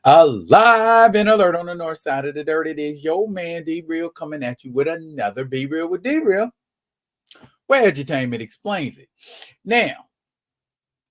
Alive and alert on the north side of the dirt. It is your man D Real coming at you with another Be Real with D Real, where Edutainment explains it. Now,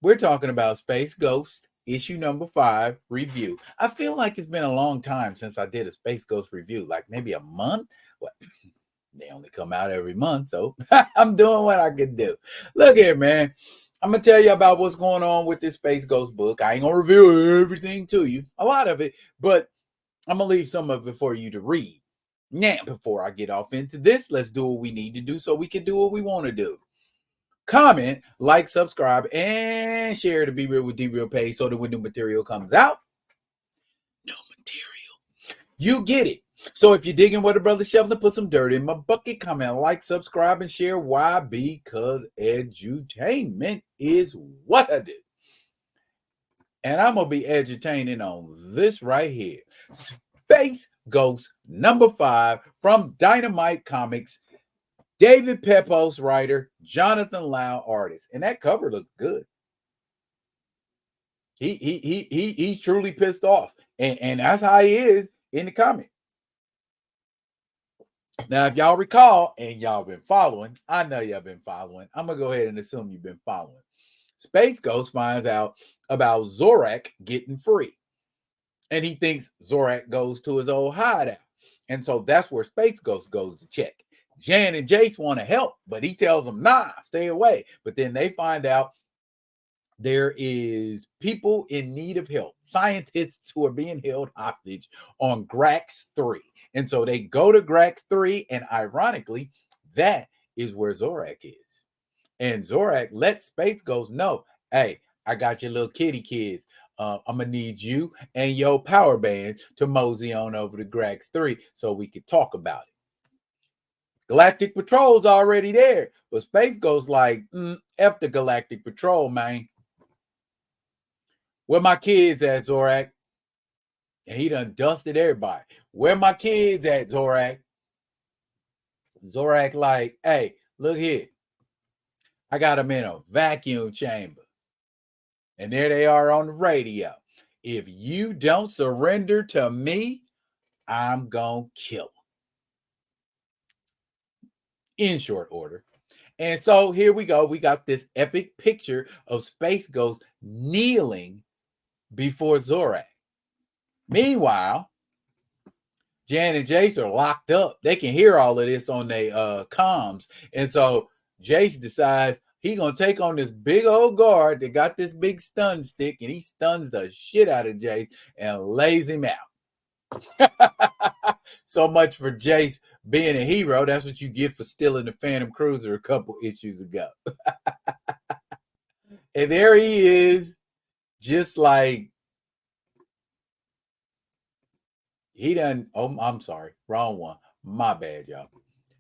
we're talking about Space Ghost issue number 5 review. I feel like it's been a long time since I did a Space Ghost review, like maybe a month. What? They only come out every month, so I'm doing what I can do. Look here, man. I'm going to tell you about what's going on with this Space Ghost book. I ain't going to reveal everything to you, a lot of it, but I'm going to leave some of it for you to read. Now, before I get off into this, let's do what we need to do so we can do what we want to do. Comment, like, subscribe, and share the Be Real with D Real page so that when new material comes out, no material, you get it. So if you're digging what a brother shovels and put some dirt in my bucket, comment, like, subscribe, and share. Why? Because edutainment is what I do. And I'm going to be edutaining on this right here. Space Ghost number 5 from Dynamite Comics. David Pepose writer, Jonathan Lau artist. And that cover looks good. He's truly pissed off. And that's how he is in the comic. Now, if y'all recall, and y'all been following, I know y'all been following. I'm going to go ahead and assume you've been following. Space Ghost finds out about Zorak getting free. And he thinks Zorak goes to his old hideout. And so that's where Space Ghost goes to check. Jan and Jace want to help, but he tells them, nah, stay away. But then they find out there is people in need of help, scientists who are being held hostage on Grax 3. And so they go to Grax 3, and ironically, that is where Zorak is. And Zorak lets Space Ghost know, hey, I got your little kitty kids. I'm going to need you and your power bands to mosey on over to Grax 3 so we can talk about it. Galactic Patrol's already there. But Space Ghost like, F the Galactic Patrol, man. Where my kids at, Zorak? And he done dusted everybody. Where my kids at, Zorak? Zorak like, hey, look here. I got them in a vacuum chamber. And there they are on the radio. If you don't surrender to me, I'm going to kill them. In short order. And so here we go. We got this epic picture of Space Ghost kneeling before Zorak. Meanwhile, Jan and Jace are locked up. They can hear all of this on their comms. And so Jace decides he's going to take on this big old guard that got this big stun stick, and he stuns the shit out of Jace and lays him out. So much for Jace being a hero. That's what you get for stealing the Phantom Cruiser a couple issues ago. And there he is, just like he done. Oh, I'm sorry. Wrong one. My bad, y'all.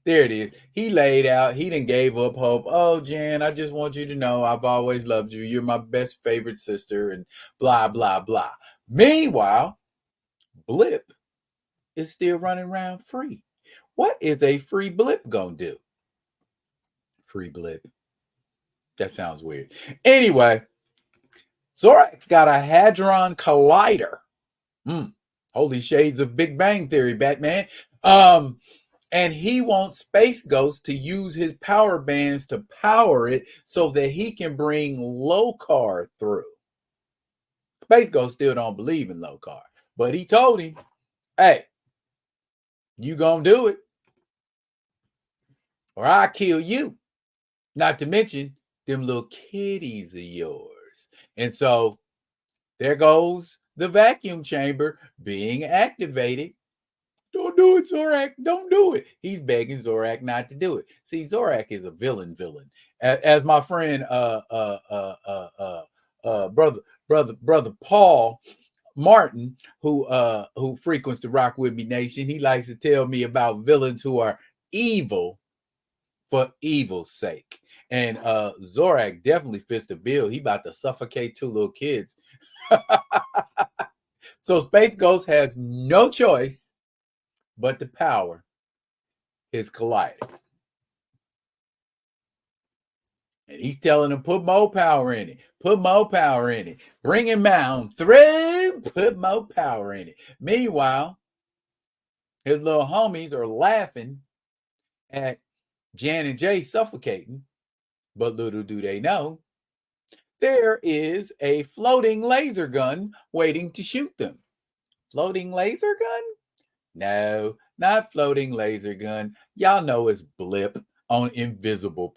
There it is. He laid out. He done gave up hope. Oh, Jan, I just want you to know I've always loved you. You're my best favorite sister and blah, blah, blah. Meanwhile, Blip is still running around free. What is a free Blip gonna do? Free Blip. That sounds weird. Anyway, Zorak's got a Hadron Collider. Holy shades of Big Bang Theory, Batman. And he wants Space Ghost to use his power bands to power it so that he can bring Lokar through. Space Ghost still don't believe in Lokar, but he told him, hey, you gonna do it or I'll kill you. Not to mention them little kitties of yours. And so there goes the vacuum chamber being activated. Don't do it, Zorak. Don't do it. He's begging Zorak not to do it. See, Zorak is a villain. As my friend, brother Paul Martin, who frequents the Rock With Me Nation, he likes to tell me about villains who are evil for evil's sake. And Zorak definitely fits the bill. He about to suffocate 2 little kids. So Space Ghost has no choice but to power his collider. And he's telling him, put more power in it. Put more power in it. Bring him down through Put more power in it. Meanwhile, his little homies are laughing at Jan and Jace suffocating, but little do they know, there is a floating laser gun waiting to shoot them. Floating laser gun? No, not floating laser gun. Y'all know it's Blip on Inviso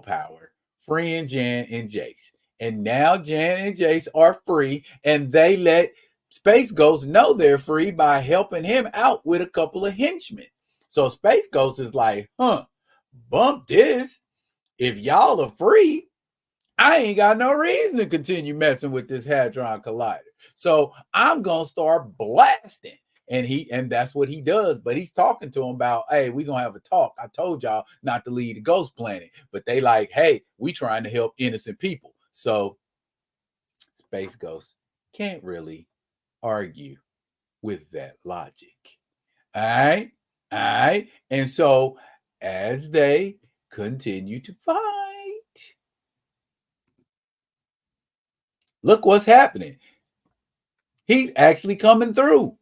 Power, freeing Jan and Jace. And now Jan and Jace are free, and they let Space Ghost know they're free by helping him out with a couple of henchmen. So Space Ghost is like, bump this. If y'all are free, I ain't got no reason to continue messing with this Hadron Collider. So I'm going to start blasting. And that's what he does. But he's talking to him about, hey, we're going to have a talk. I told y'all not to leave the ghost planet. But they like, hey, we trying to help innocent people. So Space Ghost can't really argue with that logic. All right. And so as they continue to fight, look what's happening. He's actually coming through.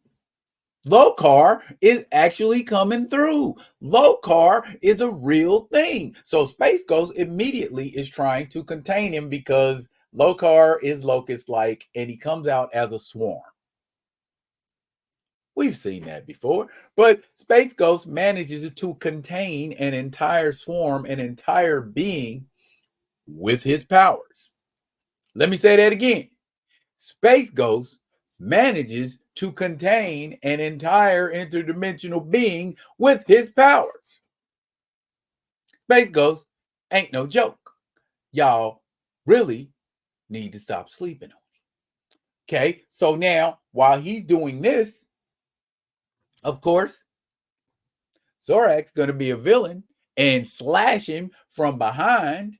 Lokar is actually coming through. Lokar is a real thing. So Space Ghost immediately is trying to contain him because Lokar is locust-like and he comes out as a swarm. We've seen that before, but Space Ghost manages to contain an entire swarm, an entire being with his powers. Let me say that again. Space Ghost manages to contain an entire interdimensional being with his powers. Space Ghost ain't no joke. Y'all really need to stop sleeping on it. Okay, so now while he's doing this, of course, Zorak's going to be a villain and slash him from behind,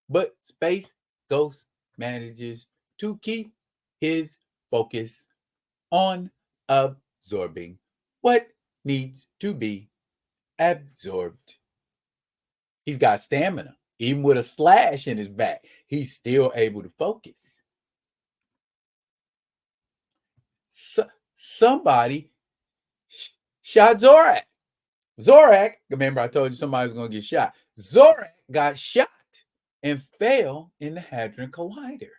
but Space Ghost manages to keep his focus on absorbing what needs to be absorbed. He's got stamina. Even with a slash in his back, he's still able to focus. Somebody shot Zorak. Zorak, remember I told you somebody was going to get shot. Zorak got shot and fell in the Hadron Collider.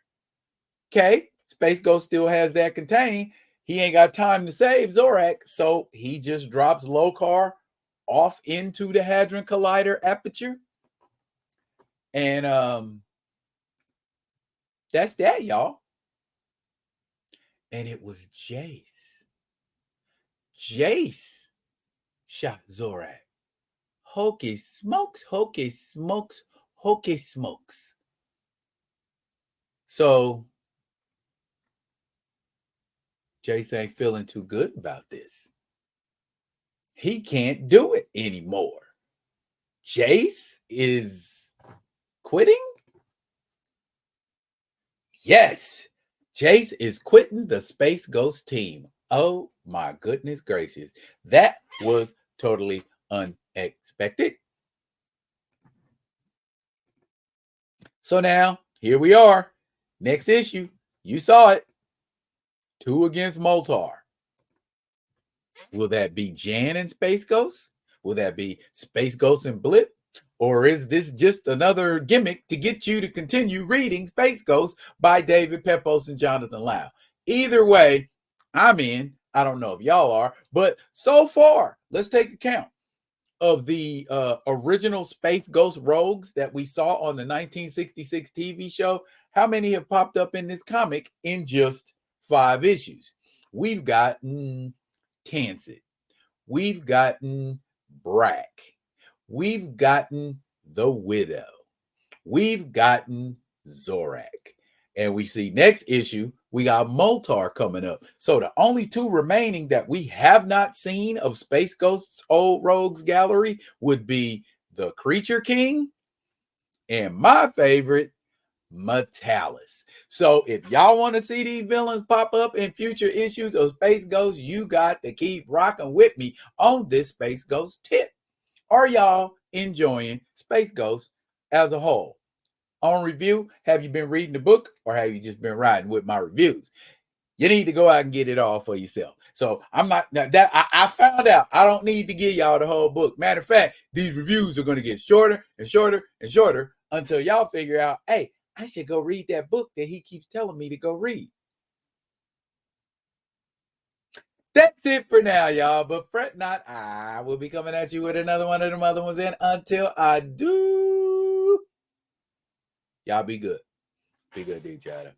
Okay, Space Ghost still has that contained. He ain't got time to save Zorak, so he just drops Lokar off into the Hadron Collider aperture. And that's that, y'all. And it was Jace. Jace shot Zorak. Hokey smokes, hokey smokes, hokey smokes. So Jace ain't feeling too good about this. He can't do it anymore. Jace is quitting? Yes, Jace is quitting the Space Ghost team. Oh my goodness gracious. That was totally unexpected. So now, here we are. Next issue. You saw it. 2 against Moltar. Will that be Jan and Space Ghost? Will that be Space Ghost and Blip? Or is this just another gimmick to get you to continue reading Space Ghost by David Pepose and Jonathan Lau? Either way, I'm in. I don't know if y'all are, but so far, let's take a count of the original Space Ghost rogues that we saw on the 1966 TV show. How many have popped up in this comic in just 5 issues? We've gotten Tancet. We've gotten Brack. We've gotten the Widow. We've gotten Zorak. And we see next issue, we got Moltar coming up. So the only 2 remaining that we have not seen of Space Ghost's old rogues gallery would be the Creature King and my favorite, Metalis. So if y'all want to see these villains pop up in future issues of Space Ghost, you got to keep rocking with me on this Space Ghost tip. Are y'all enjoying Space Ghost as a whole? on review? Have you been reading the book, or have you just been riding with my reviews? You need to go out and get it all for yourself. So I'm not that I found out I don't need to give y'all the whole book. Matter of fact, these reviews are going to get shorter and shorter and shorter until y'all figure out, hey, I should go read that book that he keeps telling me to go read. That's it for now, y'all. But fret not, I will be coming at you with another one of them other ones. And until I do, y'all be good. Be good to each other.